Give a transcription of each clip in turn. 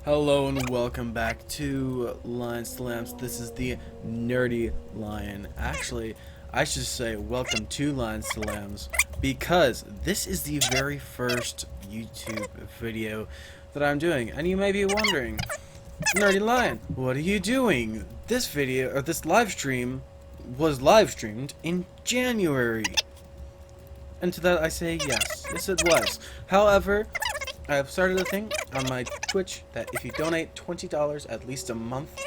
Hello and welcome back to Lions to Lambs. This is the Nerdy Lion. Actually, I should say welcome to Lions to Lambs because this is the very first YouTube video that I'm doing. And you may be wondering, Nerdy Lion, what are you doing? This video, or this live stream, was live streamed in January. And to that I say yes. Yes it was. However, I have started a thing on my Twitch that if you donate $20 at least a month,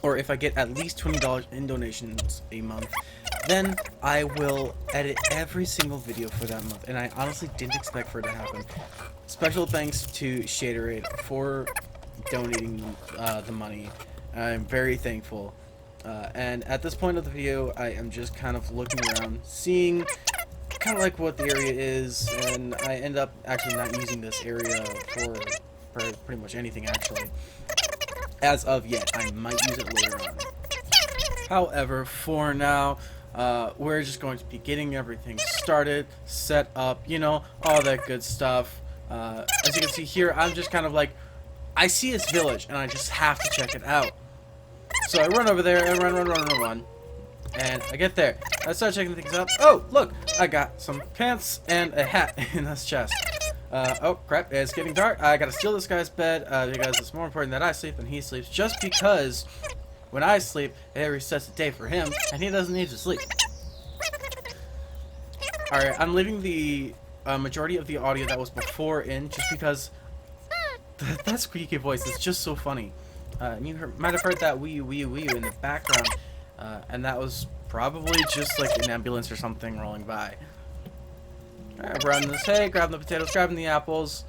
or if I get at least $20 in donations a month, then I will edit every single video for that month. And I honestly didn't expect for it to happen. Special thanks to Shaderade for donating the money. I'm very thankful. And at this point of the video, I am just kind of looking around, seeing kind of like what the area is, and I end up actually not using this area for pretty much anything actually. As of yet, I might use it later on. However, for now, we're just going to be getting everything started, set up, you know, all that good stuff. As you can see here, I'm just kind of like, I see its village, and I just have to check it out. So I run over there, and run. And I get there. I start checking things out. Oh, look! I got some pants and a hat in this chest. Oh, crap. It's getting dark. I gotta steal this guy's bed because it's more important that I sleep than he sleeps. Just because when I sleep, it resets the day for him, and he doesn't need to sleep. Alright, I'm leaving the majority of the audio that was before in just because that squeaky voice is just so funny. You might have heard that wee in the background. And that was probably just like an ambulance or something rolling by. Alright, grabbing this hay, grabbing the potatoes, grabbing the apples.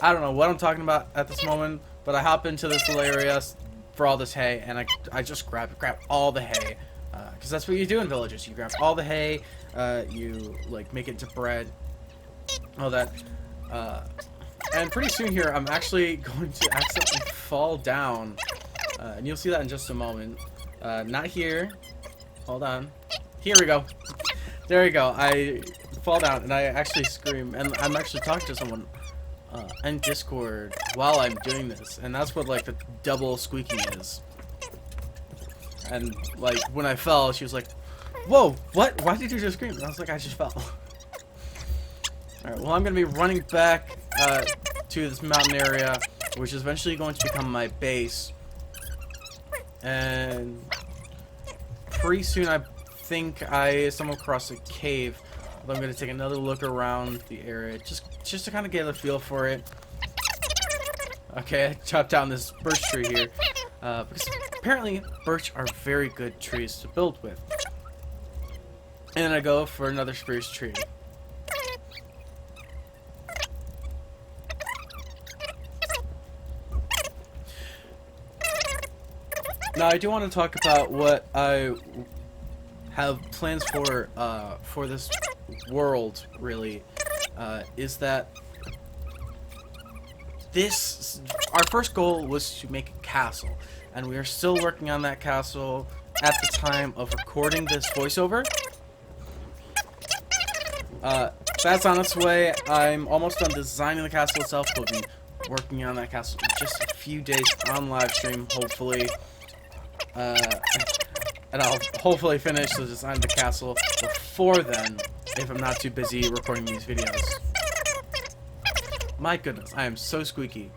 I don't know what I'm talking about at this moment, but I hop into this little area for all this hay, and I just grab all the hay. Because that's what you do in villages. You grab all the hay, you like make it into bread, all that. And pretty soon here, I'm actually going to accidentally fall down. And you'll see that in just a moment. Not here. Hold on. Here we go. There we go. I fall down and I actually scream. And I'm actually talking to someone in Discord while I'm doing this. And that's what like the double squeaking is. And like when I fell, she was like, "Whoa, what? Why did you just scream?" And I was like, "I just fell." Alright, well I'm going to be running back to this mountain area, which is eventually going to become my base. And pretty soon I think I stumble across a cave. But I'm going to take another look around the area just to kind of get a feel for it. Okay, I chopped down this birch tree here. Because apparently birch are very good trees to build with. And then I go for another spruce tree. Now I do want to talk about what I have plans for this world. Really, is that our first goal was to make a castle, and we are still working on that castle at the time of recording this voiceover. That's on its way. I'm almost done designing the castle itself. We'll be working on that castle in just a few days on live stream, hopefully. And I'll hopefully finish the design of the castle before then, if I'm not too busy recording these videos. My goodness, I am so squeaky.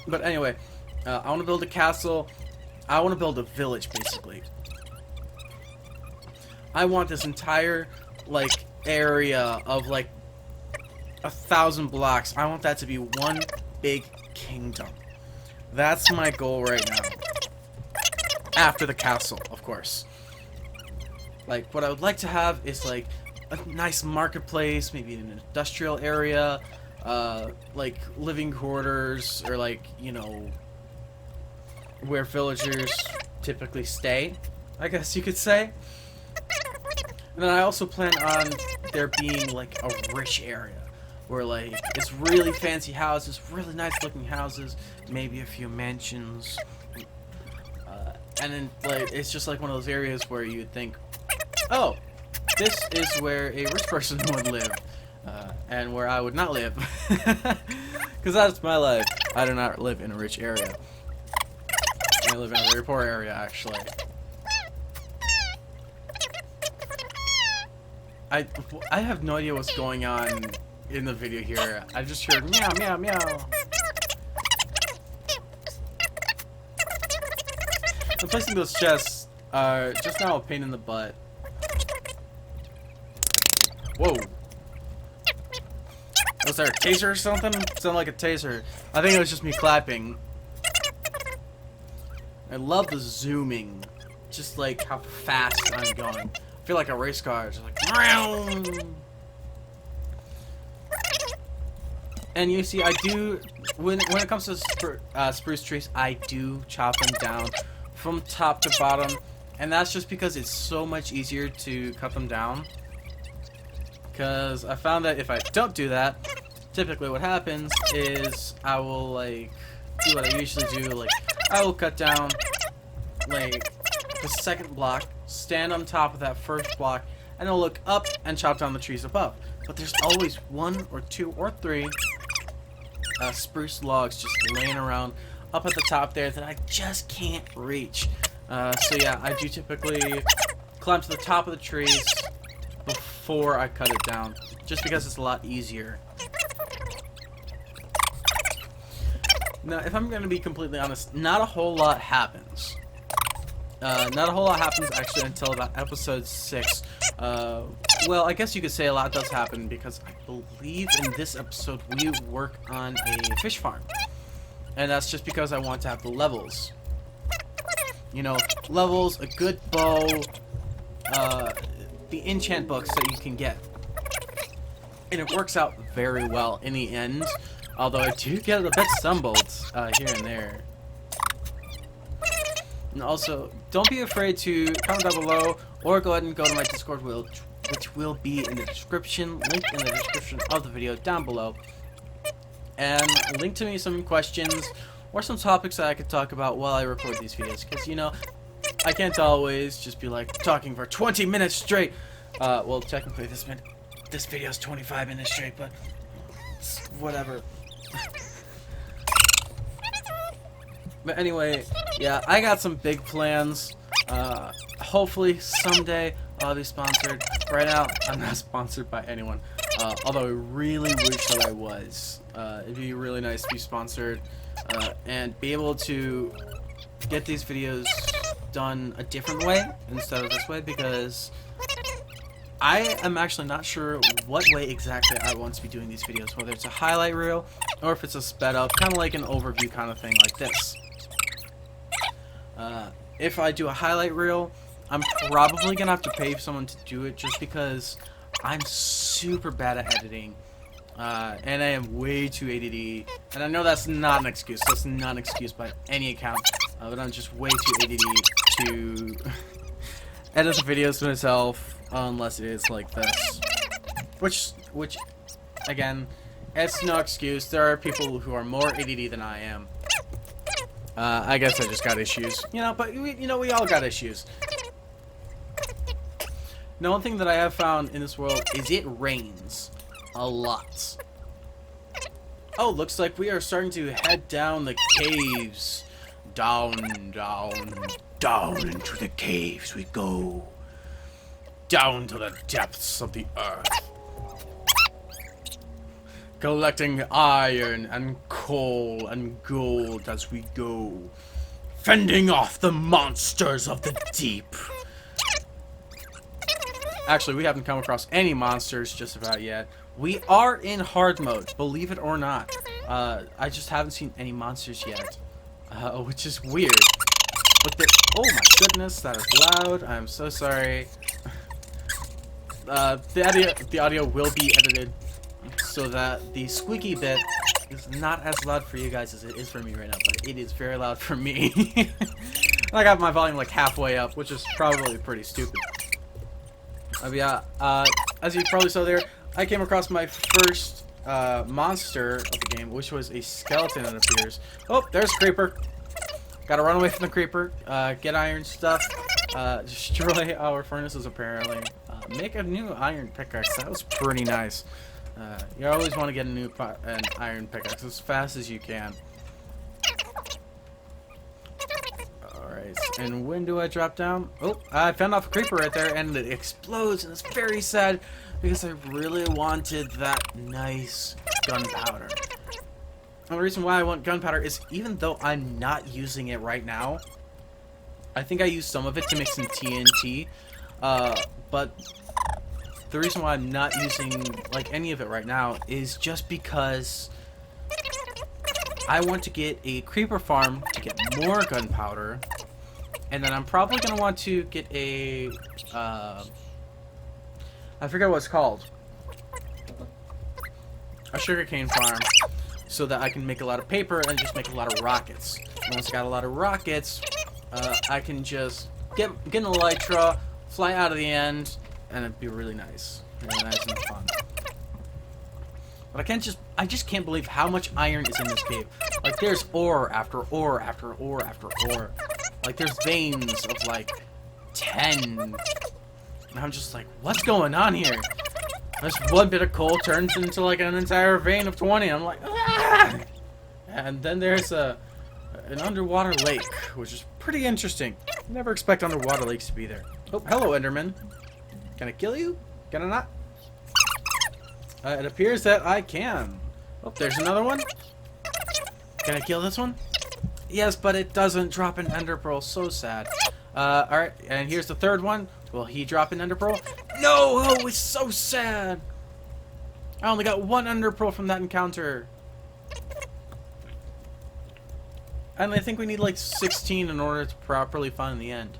But anyway, I want to build a castle. I want to build a village, basically. I want this entire, like, area of, like, 1,000 blocks. I want that to be one big kingdom. That's my goal right now. After the castle, of course. Like, what I would like to have is, like, a nice marketplace, maybe an industrial area, like, living quarters, or, like, you know, where villagers typically stay, I guess you could say. And then I also plan on there being, like, a rich area. Where, like, it's really fancy houses, really nice looking houses, maybe a few mansions. And then, like, it's just like one of those areas where you would think, oh, this is where a rich person would live. and where I would not live. Because that's my life. I do not live in a rich area. I live in a very poor area, actually. I have no idea what's going on in the video here. I just heard meow, meow, meow. Replacing those chests are just now a pain in the butt. Whoa. Was there a taser or something? Sounded like a taser. I think it was just me clapping. I love the zooming. Just like how fast I'm going. I feel like a race car. Just like round. And you see, I do when it comes to spruce trees, I do chop them down from top to bottom, and that's just because it's so much easier to cut them down. Because I found that if I don't do that, typically what happens is I will like do what I usually do. Like I will cut down like the second block, stand on top of that first block, and I'll look up and chop down the trees above. But there's always 1 or 2 or 3 spruce logs just laying around up at the top there that I just can't reach. So yeah, I do typically climb to the top of the trees before I cut it down, just because it's a lot easier. Now, if I'm going to be completely honest, not a whole lot happens. Not a whole lot happens actually until about episode 6. Well, I guess you could say a lot does happen because I believe in this episode we work on a fish farm. And that's just because I want to have the levels. You know, levels, a good bow, the enchant books that you can get. And it works out very well in the end, although I do get a bit stumbled here and there. And also, don't be afraid to comment down below or go ahead and go to my Discord, which will be in the description, link in the description of the video down below. And link to me some questions or some topics that I could talk about while I record these videos. Because, you know, I can't always just be like talking for 20 minutes straight. Well, technically this video is 25 minutes straight, but whatever. But anyway, yeah, I got some big plans. Hopefully someday I'll be sponsored. Right now, I'm not sponsored by anyone. Although I really wish that I was. It'd be really nice to be sponsored and be able to get these videos done a different way instead of this way, because I am actually not sure what way exactly I want to be doing these videos, whether it's a highlight reel or if it's a sped up, kind of like an overview kind of thing like this. If I do a highlight reel, I'm probably gonna have to pay someone to do it just because I'm super bad at editing. And I am way too ADD, and I know that's not an excuse. That's not an excuse by any account, but I'm just way too ADD to edit the videos to myself, unless it is like this. Which, again, it's no excuse. There are people who are more ADD than I am. I guess I just got issues, you know. But we all got issues. Now, one thing that I have found in this world is it rains a lot. Oh, looks like we are starting to head down the caves. Down, down, down into the caves we go. Down to the depths of the earth. Collecting iron and coal and gold as we go. Fending off the monsters of the deep. Actually, we haven't come across any monsters just about yet. We are in hard mode, believe it or not. I just haven't seen any monsters yet, which is weird. But oh my goodness, that is loud. I'm so sorry. The audio will be edited so that the squeaky bit is not as loud for you guys as it is for me right now, but it is very loud for me. I got my volume like halfway up, which is probably pretty stupid. Yeah, as you probably saw there, I came across my first monster of the game, which was a skeleton, it appears. Oh, there's a creeper. Gotta run away from the creeper, get iron stuff, destroy our furnaces apparently, make a new iron pickaxe. That was pretty nice. You always want to get an iron pickaxe as fast as you can. Alright, and when do I drop down? Oh, I found off a creeper right there, and it explodes, and it's very sad because I really wanted that nice gunpowder. And the reason why I want gunpowder is even though I'm not using it right now, I think I used some of it to make some TNT, but the reason why I'm not using like any of it right now is just because I want to get a creeper farm to get more gunpowder, and then I'm probably going to want to get a, I forget what it's called, a sugarcane farm, so that I can make a lot of paper and just make a lot of rockets. And once I got a lot of rockets, I can just get an elytra, fly out of the end, and it'd be really nice and fun. But I just can't believe how much iron is in this cave. Like, there's ore after ore after ore after ore. Like, there's veins of like 10. And I'm just like, what's going on here? This one bit of coal turns into like an entire vein of 20. I'm like, ah! And then there's an underwater lake, which is pretty interesting. Never expect underwater lakes to be there. Oh, hello, Enderman. Can I kill you? Can I not? It appears that I can. Oh, there's another one. Can I kill this one? Yes, but it doesn't drop an ender pearl. So sad. Alright, and here's the third one. Will he drop an ender pearl? No! Oh, it's so sad. I only got one ender pearl from that encounter. And I think we need like 16 in order to properly find the end.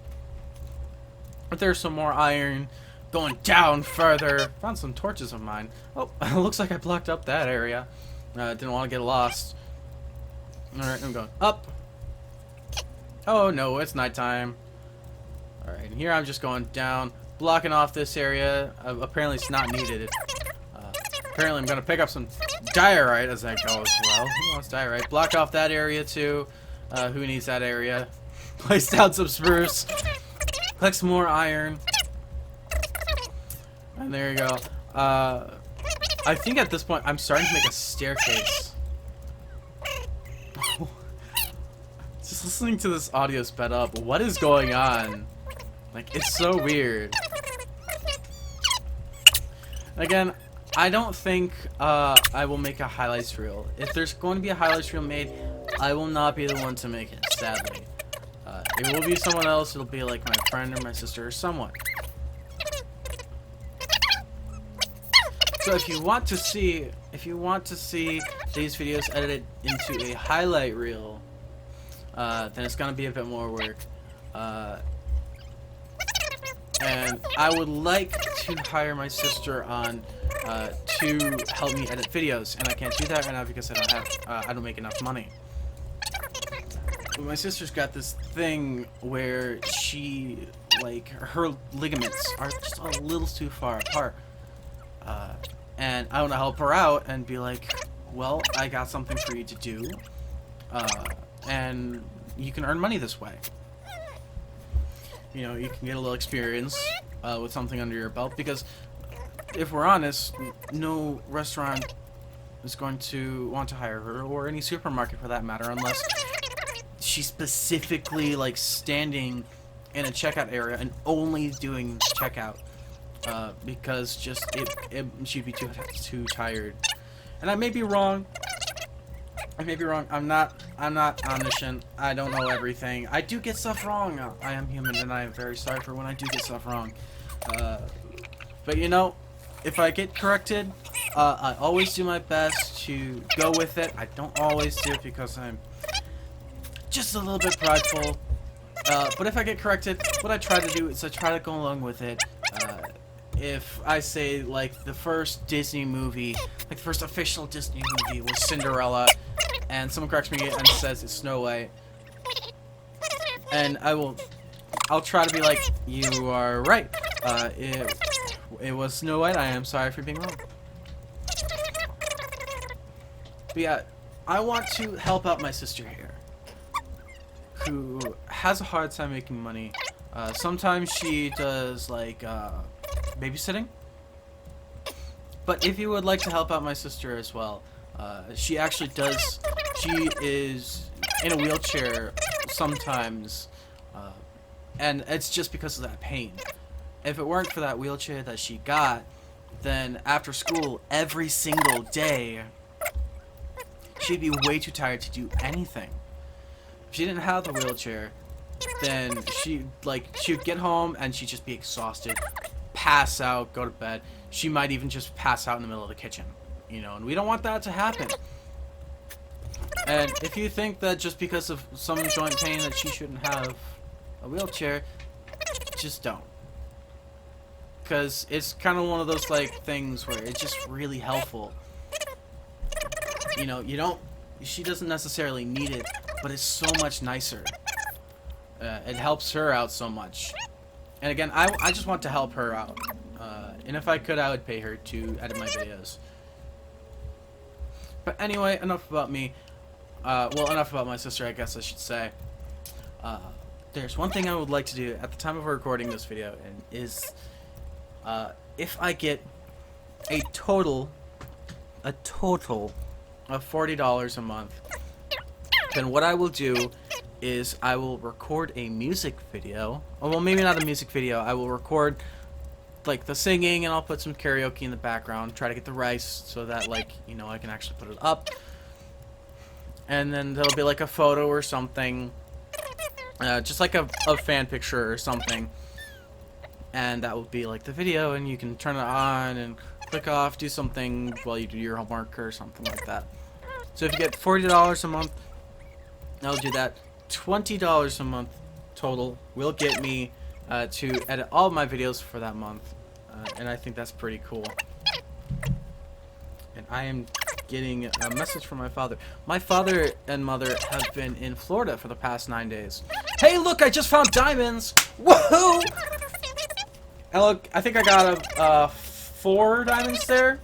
But there's some more iron going down further. Found some torches of mine. Oh, it looks like I blocked up that area. Didn't want to get lost. Alright, I'm going up. Oh no, it's nighttime. Alright, and here I'm just going down, blocking off this area. Apparently it's not needed. Apparently I'm going to pick up some diorite as I go as well. Who wants diorite? Block off that area too. Who needs that area? Place down some spruce. Collect some more iron. And there you go. I think at this point I'm starting to make a staircase. Just listening to this audio sped up. What is going on? Like, it's so weird. Again, I don't think I will make a highlights reel. If there's going to be a highlights reel made, I will not be the one to make it, sadly. It will be someone else. It'll be like my friend or my sister or someone. So if you want to see these videos edited into a highlight reel, then it's gonna be a bit more work. And I would like to hire my sister on to help me edit videos, and I can't do that right now because I don't make enough money. But my sister's got this thing where she, like, her ligaments are just a little too far apart. And I want to help her out and be like, well, I got something for you to do, and you can earn money this way. You know, you can get a little experience with something under your belt, because if we're honest, no restaurant is going to want to hire her, or any supermarket for that matter, unless she's specifically like standing in a checkout area and only doing checkout, because just she'd be too tired. And I may be wrong. I'm not omniscient. I don't know everything. I do get stuff wrong. I am human, and I am very sorry for when I do get stuff wrong. But you know, if I get corrected, I always do my best to go with it. I don't always do it because I'm just a little bit prideful. But if I get corrected, what I try to do is I try to go along with it. If I say, like, the first Disney movie, like the first official Disney movie was Cinderella, and someone corrects me and says it's Snow White, and I'll try to be like, you are right. It was Snow White. I am sorry for being wrong. But yeah, I want to help out my sister here, who has a hard time making money. Sometimes she does, like, babysitting, But if you would like to help out my sister as well, she actually does. She is in a wheelchair sometimes, and it's just because of that pain. If it weren't for that wheelchair that she got, then after school every single day, she'd be way too tired to do anything. If she didn't have the wheelchair, then she'd get home and she'd just be exhausted, pass out, go to bed. She might even just pass out in the middle of the kitchen, you know, and we don't want that to happen. And if you think that just because of some joint pain that she shouldn't have a wheelchair, just don't. Because it's kind of one of those like things where it's just really helpful. You know, she doesn't necessarily need it, but it's so much nicer. It helps her out so much. And again, I just want to help her out. And if I could, I would pay her to edit my videos. But anyway, enough about me. Well, enough about my sister, I guess I should say. There's one thing I would like to do at the time of recording this video, and is if I get a total of $40 a month, then what I will do is I will record a music video. Well, maybe not a music video. I will record like the singing, and I'll put some karaoke in the background. Try to get the rights so that, like, you know, I can actually put it up. And then there'll be like a photo or something, just like a fan picture or something. And that will be like the video, and you can turn it on and click off, do something while you do your homework or something like that. So if you get $40 a month, I'll do that. $20 a month total will get me to edit all of my videos for that month, and I think that's pretty cool. And I am getting a message from my father. My father and mother have been in Florida for the past 9 days. Hey, look! I just found diamonds! Woohoo! And look, I think I got 4 diamonds there,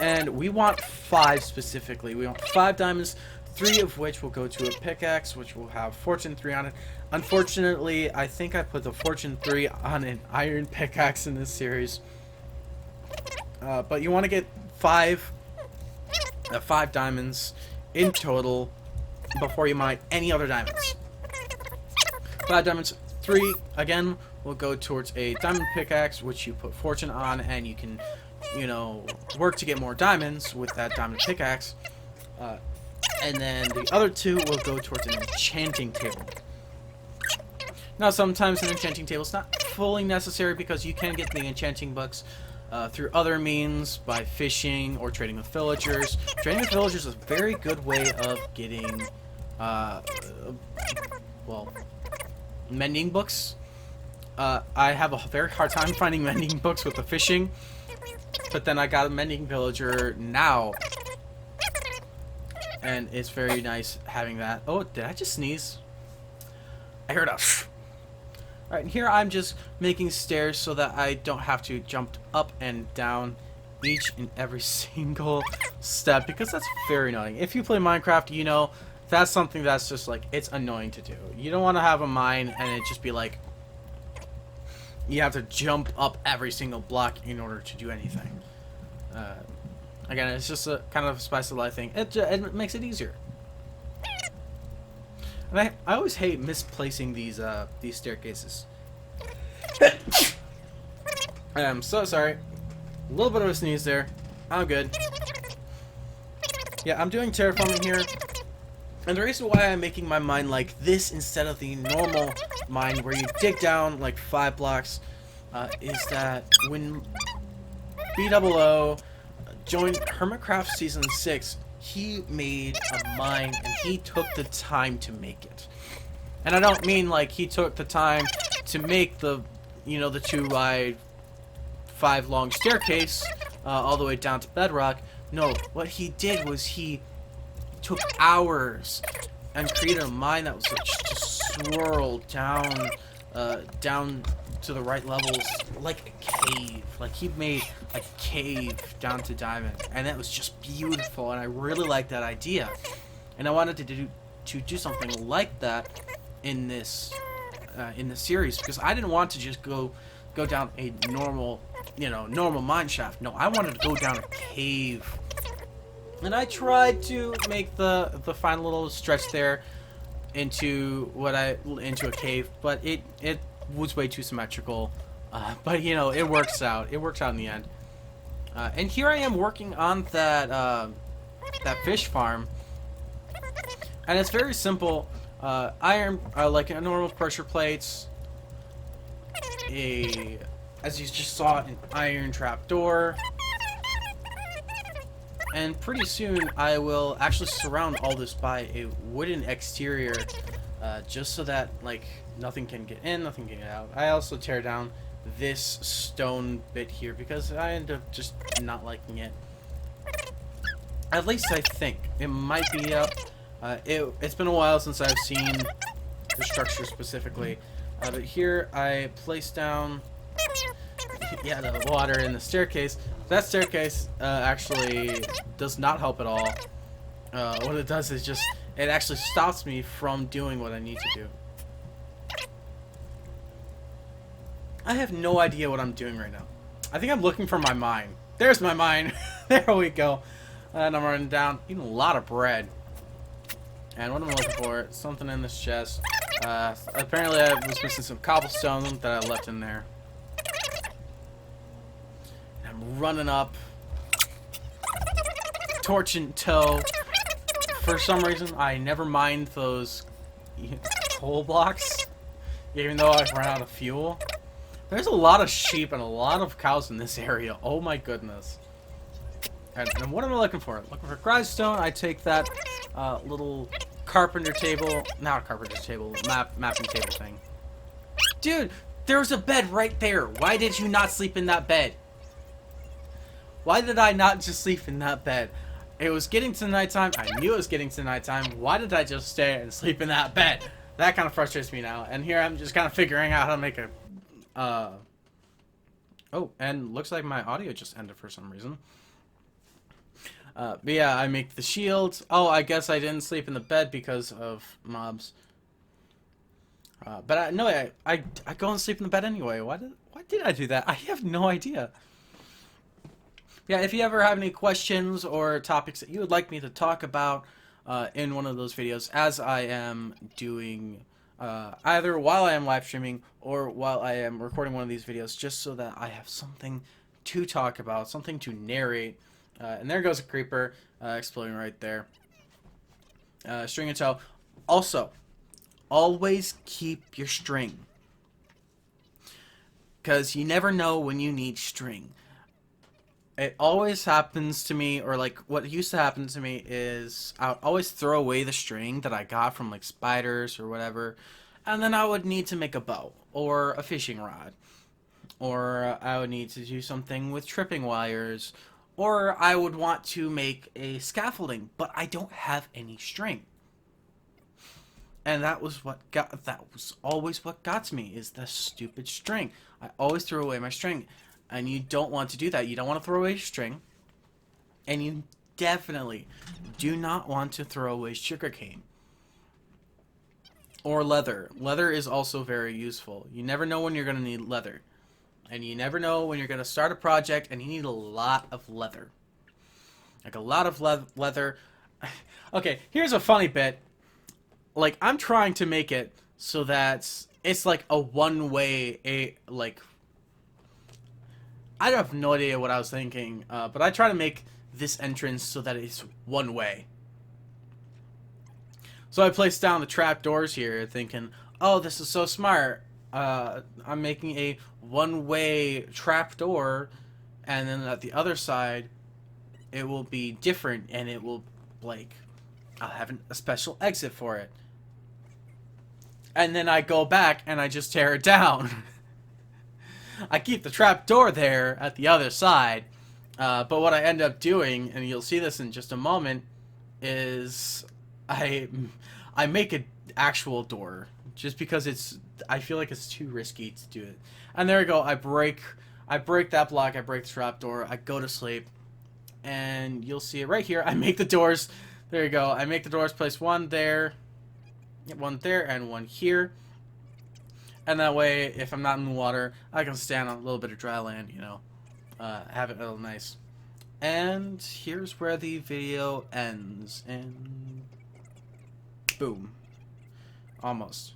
and we want 5 specifically. We want 5 diamonds. 3 of which will go to a pickaxe, which will have Fortune 3 on it. Unfortunately, I think I put the Fortune 3 on an iron pickaxe in this series. But you want to get 5 diamonds in total before you mine any other diamonds. 5 diamonds. 3, again, will go towards a diamond pickaxe, which you put Fortune on, and you can, you know, work to get more diamonds with that diamond pickaxe. And then the other 2 will go towards an enchanting table. Now, sometimes an enchanting table is not fully necessary because you can get the enchanting books through other means, by fishing or trading with villagers. Trading with villagers is a very good way of getting, well, mending books. I have a very hard time finding mending books with the fishing, but then I got a mending villager now. And it's very nice having that. Oh, did I just sneeze? I heard a Alright, and here I'm just making stairs so that I don't have to jump up and down each and every single step, because that's very annoying. If you play Minecraft, you know that's something that's just like, it's annoying to do. You don't want to have a mine and it just be like, you have to jump up every single block in order to do anything. Again, it's just a kind of a spice of life thing. It makes it easier. And I always hate misplacing these staircases. I'm so sorry. A little bit of a sneeze there. I'm good. Yeah, I'm doing terraforming here. And the reason why I'm making my mine like this instead of the normal mine where you dig down like 5 blocks is that when BOO joined Hermitcraft Season 6, he made a mine and he took the time to make it. And I don't mean like he took the time to make the, you know, the 2x5 long staircase all the way down to bedrock. No, what he did was he took hours and created a mine that was just swirled down, down to the right levels, like a cave. Like he made a cave down to diamond, and that was just beautiful. And I really liked that idea, and I wanted to do something like that in this series, because I didn't want to just go down a normal you know, normal mine shaft. No, I wanted to go down a cave. And I tried to make the final little stretch there into a cave, but it was way too symmetrical. But you know, it works out. It works out in the end. And here I am working on that fish farm, and it's very simple. Iron, like a normal pressure plates. As you just saw, an iron trapdoor. And pretty soon, I will actually surround all this by a wooden exterior, just so that, like, nothing can get in, nothing can get out. I also tear down this stone bit here because I end up just not liking it. At least I think. It might be up. It's been a while since I've seen the structure specifically. But here I place down, yeah, the water in the staircase. That staircase actually does not help at all. What it does is just, it actually stops me from doing what I need to do. I have no idea what I'm doing right now. I think I'm looking for my mine. There's my mine. There we go. And I'm running down, eating a lot of bread. And what am I looking for? Something in this chest. Apparently I was missing some cobblestone that I left in there. Running up, torch in tow. For some reason, I never mind those coal blocks, even though I've run out of fuel. There's a lot of sheep and a lot of cows in this area. Oh my goodness. And what am I looking for? Looking for grindstone. I take that little carpenter table, not a carpenter table, mapping table thing. Dude, there's a bed right there. Why did you not sleep in that bed? Why did I not just sleep in that bed? It was getting to nighttime. I knew it was getting to nighttime. Why did I just stay and sleep in that bed? That kind of frustrates me now. And here I'm just kind of figuring out how to make a... Oh, and looks like my audio just ended for some reason. But yeah, I make the shield. Oh, I guess I didn't sleep in the bed because of mobs. But I go and sleep in the bed anyway. Why did I do that? I have no idea. Yeah, if you ever have any questions or topics that you would like me to talk about in one of those videos, as I am doing either while I am live streaming or while I am recording one of these videos, just so that I have something to talk about, something to narrate. And there goes a creeper exploding right there. String and tow. Also, always keep your string, because you never know when you need string. It always happens to me, or like what used to happen to me is I would always throw away the string that I got from like spiders or whatever, and then I would need to make a bow or a fishing rod, or I would need to do something with tripping wires, or I would want to make a scaffolding, but I don't have any string. And that was always what got to me, is the stupid string. I always throw away my string. And you don't want to do that. You don't want to throw away your string. And you definitely do not want to throw away sugarcane. Or leather. Leather is also very useful. You never know when you're going to need leather. And you never know when you're going to start a project and you need a lot of leather. Like a lot of leather. Okay, here's a funny bit. Like, I'm trying to make it so that it's like a one-way, I have no idea what I was thinking, but I try to make this entrance so that it's one way. So I placed down the trapdoors here, thinking, oh, this is so smart. I'm making a one-way trapdoor, and then at the other side, it will be different, and it will, like, I'll have a special exit for it. And then I go back, and I just tear it down. I keep the trap door there at the other side, but what I end up doing, and you'll see this in just a moment, is I make an actual door just because I feel like it's too risky to do it. And there we go. I break that block. I break the trap door. I go to sleep, and you'll see it right here. I make the doors. There you go. I make the doors. Place one there, and one here. And that way, if I'm not in the water, I can stand on a little bit of dry land, you know. Have it real nice. And here's where the video ends. And boom. Almost.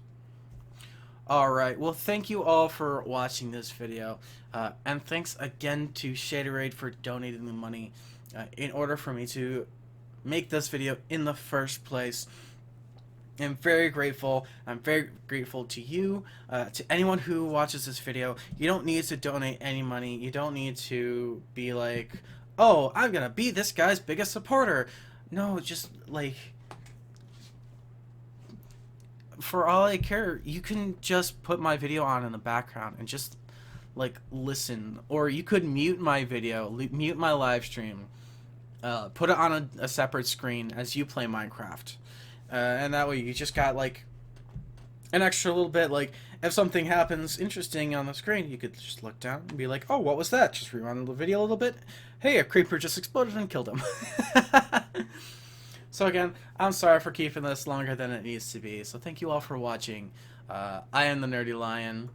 Alright, well thank you all for watching this video. And thanks again to Shaderade for donating the money in order for me to make this video in the first place. I'm very grateful. I'm very grateful to you, to anyone who watches this video. You don't need to donate any money. You don't need to be like, oh, I'm gonna be this guy's biggest supporter. No, just like, for all I care, you can just put my video on in the background and just like listen, or you could mute my video, mute my live stream, put it on a separate screen as you play Minecraft. And that way you just got like an extra little bit, like if something happens interesting on the screen, you could just look down and be like, oh, what was that? Just rewind the video a little bit. Hey, a creeper just exploded and killed him. So again, I'm sorry for keeping this longer than it needs to be. So thank you all for watching. I am the Nerdy Lion,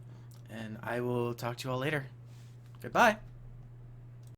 and I will talk to you all later. Goodbye.